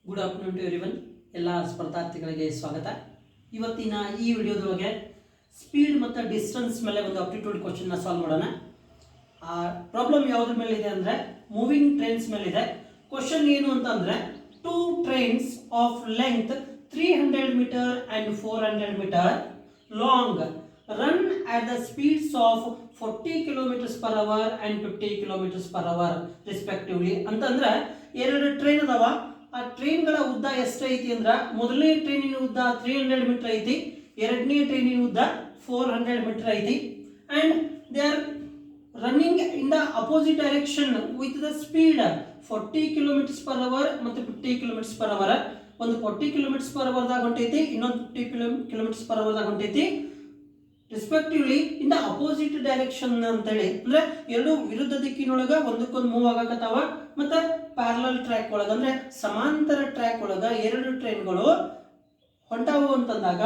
Good afternoon to everyone. ಎಲ್ಲ ಸ್ಪರ್ಧಾರ್ಥಿಗಳಿಗೆ ಸ್ವಾಗತ. ಇವತ್ತಿನ ಈ ವಿಡಿಯೋದೊಳಗೆ ಸ್ಪೀಡ್ ಮತ್ತು ಡಿಸ್ಟೆನ್ಸ್ ಮೇಲೆ ಒಂದು ಅಪ್ಟಿಟ್ಯೂಡ್ ಕ್ವಶನ್ನ ಸಾಲ್ವ್ ಮಾಡೋಣ. ಪ್ರಾಬ್ಲಮ್ ಯಾವುದ್ರ ಮೇಲೆ ಇದೆ ಅಂದರೆ ಮೂವಿಂಗ್ ಟ್ರೈನ್ಸ್ ಮೇಲೆ ಇದೆ. ಕ್ವಶನ್ ಏನು ಅಂತಂದರೆ 2 trains of length 300 meter and 400 meter long run at the speeds of 40 kilometers per hour and 50 kilometers per hour respectively. ಅಂತಂದ್ರೆ ಎರಡು ಟ್ರೈನ್ ಅದಾವ. ಆ ಟ್ರೈನ್ಗಳ ಉದ್ದ ಎಷ್ಟೈತಿ ಅಂದ್ರೆ ಮೊದಲನೇ ಟ್ರೈನಿನ ಉದ್ದ 300 ಮೀಟರ್ ಐತಿ, ಎರಡನೇ ಟ್ರೈನಿನ ಉದ್ದ 400 ಮೀಟರ್ ಐತಿ. And they are running in the opposite direction with the speed 40 kilometres per hour ಮತ್ತು 50 ಕಿಲೋಮೀಟರ್ಸ್ ಪರ್ ಅವರ್. ಒಂದು 40 ಕಿಲೋಮೀಟರ್ಸ್ ಪರ್ ಅವರ್ದಾಗ ಹೊಂಟೈತಿ, ಇನ್ನೊಂದು 50 ಕಿಲೋಮೀಟರ್ಸ್ ಪರ್ ಅವರ್ದಾಗ ಹೊಂಟೈತಿ respectively in the opposite direction ಅಂತೇಳಿ. ಅಂದ್ರೆ ಎರಡು ವಿರುದ್ಧ ದಿಕ್ಕಿನೊಳಗ ಒಂದಕ್ಕೊಂದು ಮೂವ್ ಆಗಕತ್ತಾವ. ಮತ್ತೆ ಪ್ಯಾರಲಲ್ ಟ್ರ್ಯಾಕ್ ಒಳಗ ಅಂದ್ರೆ ಸಮಾಂತರ ಟ್ರ್ಯಾಕ್ ಒಳಗ ಎರಡು ಟ್ರೈನ್ಗಳು ಹೊಂಟಾವು ಅಂತಂದಾಗ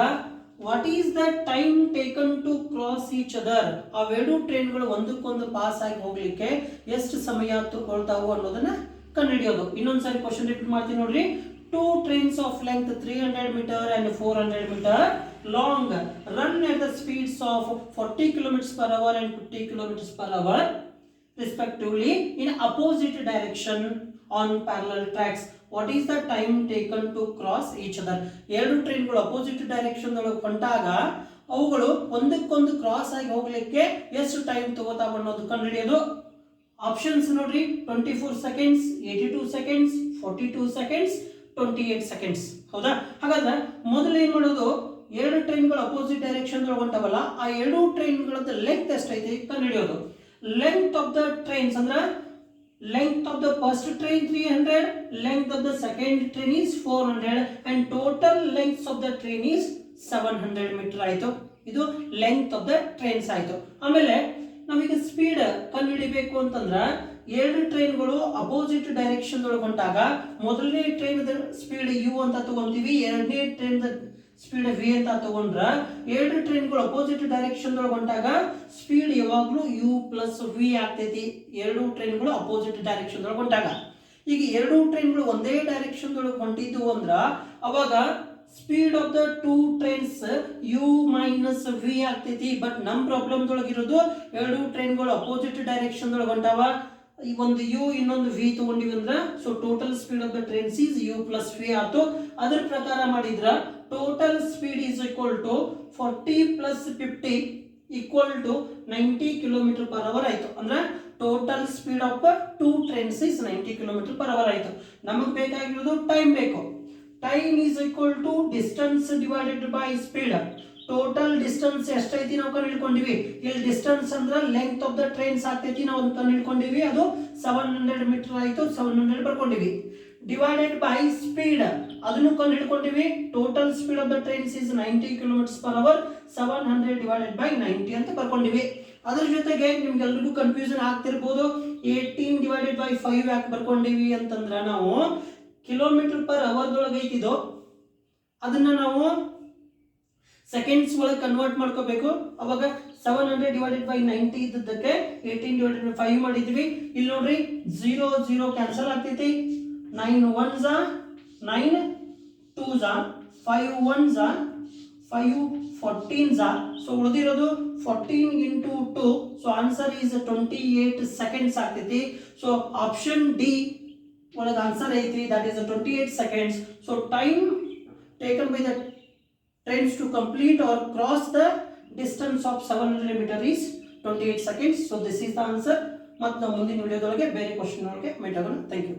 what is the time taken to cross each other? ಅವೆರಡು ಟ್ರೈನ್ಗಳು ಒಂದಕ್ಕೊಂದು ಪಾಸ್ ಆಗಿ ಹೋಗ್ಲಿಕ್ಕೆ ಎಷ್ಟು ಸಮಯ ತಗೊಳ್ತಾವು ಅನ್ನೋದನ್ನ ಕಂಡುಹಿಡಿಯೋದು. ಇನ್ನೊಂದ್ಸರಿ ಕ್ವಶನ್ ರಿಪೀಟ್ ಮಾಡ್ತೀನಿ ನೋಡ್ರಿ. 2 trains of length 300 meter and 400 meter long run at the speeds of 40 kilometers per hour and 50 kilometers per hour respectively in opposite direction on parallel tracks. What is the time taken to cross each other? ಎರಡು ಟ್ರೈನ್ಗಳು opposite direction ಒಳಗೆ ಹೊಂಟಾಗ ಅವುಗಳು ಒಂದಕ್ಕೊಂದು cross ಆಗಿ ಹೋಗ್ಲಿಕ್ಕೆ ಎಷ್ಟು time ತಗೋತಾವ ಅನ್ನೋದು ಕಂಡುಹಿಡಿಯೋದು. Options ನೋಡ್ರಿ. 24 seconds, 82 seconds, 42 seconds, 28 seconds. ಹೌದಾ? ಹಾಗಾದ್ರೆ ಮೊದಲು ಏನ್ ಮಾಡೋದು, ಎರಡು ಟ್ರೈನ್ಗಳು ಅಪೋಸಿಟ್ ಡೈರೆಕ್ಷನ್ ಹೊಂಟವಲ್ಲ, ಆ ಎರಡು ಟ್ರೈನ್ಗಳದ್ದು ಲೆಂತ್ ಎಷ್ಟೈತಿ ಕಂಡುಹಿಡಿಯೋದು. ಲೆಂತ್ ಆಫ್ ದ ಟ್ರೈನ್ಸ್ ಅಂದ್ರೆ length of the first train 300, length of the second train is 400 and total length of the train is 700 metre ಆಯ್ತು. ಇದು ಲೆಂತ್ ಆಫ್ ದ ಟ್ರೈನ್ಸ್ ಆಯ್ತು. ಆಮೇಲೆ ನಾವೀಗ ಸ್ಪೀಡ್ ಕಂಡುಹಿಡಿಬೇಕು ಅಂತಂದ್ರ ಎರಡು ಟ್ರೈನ್ಗಳು ಅಪೋಸಿಟ್ ಡೈರೆಕ್ಷನ್ ಒಳಗೆ ಹೊಂಟಾಗ ಮೊದಲನೇ ಟ್ರೈನ್ ಸ್ಪೀಡ್ ಯು ಅಂತ ತಗೊಂತೀವಿ, ಎರಡನೇ ಟ್ರೈನ್ ಸ್ಪೀಡ್ ವಿ ಅಂತ ತಗೊಂಡ್ರ ಎರಡು ಟ್ರೈನ್ಗಳು ಅಪೋಸಿಟ್ ಡೈರೆಕ್ಷನ್ ಒಳಗೆ ಹೊಂಟಾಗ ಸ್ಪೀಡ್ ಯಾವಾಗ್ಲೂ ಯು ಪ್ಲಸ್ ವಿ ಆಗ್ತೈತಿ. ಎರಡು ಟ್ರೈನ್ಗಳು ಅಪೋಸಿಟ್ ಡೈರೆಕ್ಷನ್ ಒಳಗೆ ಹೊಂಟಾಗ ಈಗ ಎರಡು ಟ್ರೈನ್ಗಳು ಒಂದೇ ಡೈರೆಕ್ಷನ್ ಒಳಗೆ ಹೊಂಟಿದ್ದು ಅಂದ್ರ ಅವಾಗ speed of the 2 trains U minus V ಆಗ್ತೈತಿ. ಬಟ್ ನಮ್ ಪ್ರಾಬ್ಲಮ್ ದೊಳಗಿರೋದು ಎರಡು ಟ್ರೈನ್ಗಳು ಅಪೋಸಿಟ್ ಡೈರೆಕ್ಷನ್ ಒಳಗೆ ಹೊಂಟಾವ. ಈ ಒಂದು ಯು ಇನ್ನೊಂದು ವಿ ತಗೊಂಡಿವಿ ಅಂದ್ರ so total speed of the trains is U plus V ಆಯ್ತು. ಅದ್ರ ಪ್ರಕಾರ ಮಾಡಿದ್ರ total speed is equal to 40 plus 50 equal to 90 kilometre per hour ಆಯ್ತು. ಅಂದ್ರೆ total speed of 2 trains is 90 kilometre per hour ಆಯ್ತು. ನಮಗ್ ಬೇಕಾಗಿರೋದು ಟೈಮ್ ಬೇಕು. Time is equal to distance divided by speed. Total distance ಎಷ್ಟೈತಿ ನಾವು ಕಂಡು ಹಿಡ್ಕೊಂಡಿವಿ. ಇಲ್ಲಿ ಡಿಸ್ಟೆನ್ಸ್ ಅಂದ್ರೆ ಲೆಂತ್ ಆಫ್ ದ ಟ್ರೈನ್ಸ್ ಆಗ್ತೈತಿ, ನಾವು ಕಂಡು ಹಿಡ್ಕೊಂಡಿವಿ. ಅದು 700 ಮೀಟರ್ ಆಯ್ತು, 700 ಬರ್ಕೊಂಡಿವಿ. ಡಿವೈಡೆಡ್ ಬೈ ಸ್ಪೀಡ್ ಅದನ್ನು ಕಂಡು ಹಿಡ್ಕೊಂಡಿವಿ. Total speed of the trains is 90 kilometres per hour, 700 divided by 90 ಅಂತ ಬರ್ಕೊಂಡಿವಿ. ಅದ್ರ ಜೊತೆಗೆ ನಿಮ್ಗೆಲ್ರಿಗೂ ಕನ್ಫ್ಯೂಷನ್ ಆಗ್ತಿರ್ಬೋದು, 18 ಡಿವೈಡೆಡ್ ಬೈ 5 ಯಾಕೆ ಬರ್ಕೊಂಡಿವಿ ಅಂತಂದ್ರ ನಾವು ಕಿಲೋಮೀಟರ್ ಪರ್ ಅವರ್ ದೊಳಗೆ ಐತಿದು ಅದನ್ನ ನಾವು ಸೆಕೆಂಡ್ಸ್ ಒಳಗೆ ಕನ್ವರ್ಟ್ ಮಾಡ್ಕೋಬೇಕು. ಅವಾಗ 700 ಡಿವೈಡೆಡ್ ಬೈ 90 ಇದ್ದಕ್ಕೆ 18 ಡಿವೈಡೆಡ್ ಬೈ 5 ಮಾಡಿದ್ವಿ. ಇಲ್ಲಿ ನೋಡ್ರಿ 0 0 ಕ್ಯಾನ್ಸಲ್ ಆಗ್ತೈತಿ. 9 1s 9 2s 5 1s 5 14s. So ಉಳಿದಿರೋದು 14 into 2. So answer is 28 seconds ಆಗ್ತೈತಿ. ಸೊ ಆಪ್ಷನ್ ಡಿ ಒಳಗೆ ಆನ್ಸರ್ ಐತಿ, that is 28 seconds. So time taken by the trains to complete or cross the distance of 700 meter is 28 seconds. So this is the answer. ಮತ್ತು ನಾವು ಮುಂದಿನ ವಿಡಿಯೋದೊಳಗೆ ಬೇರೆ question ಒಳಗೆ meet ಆಗೋಣ. Thank you.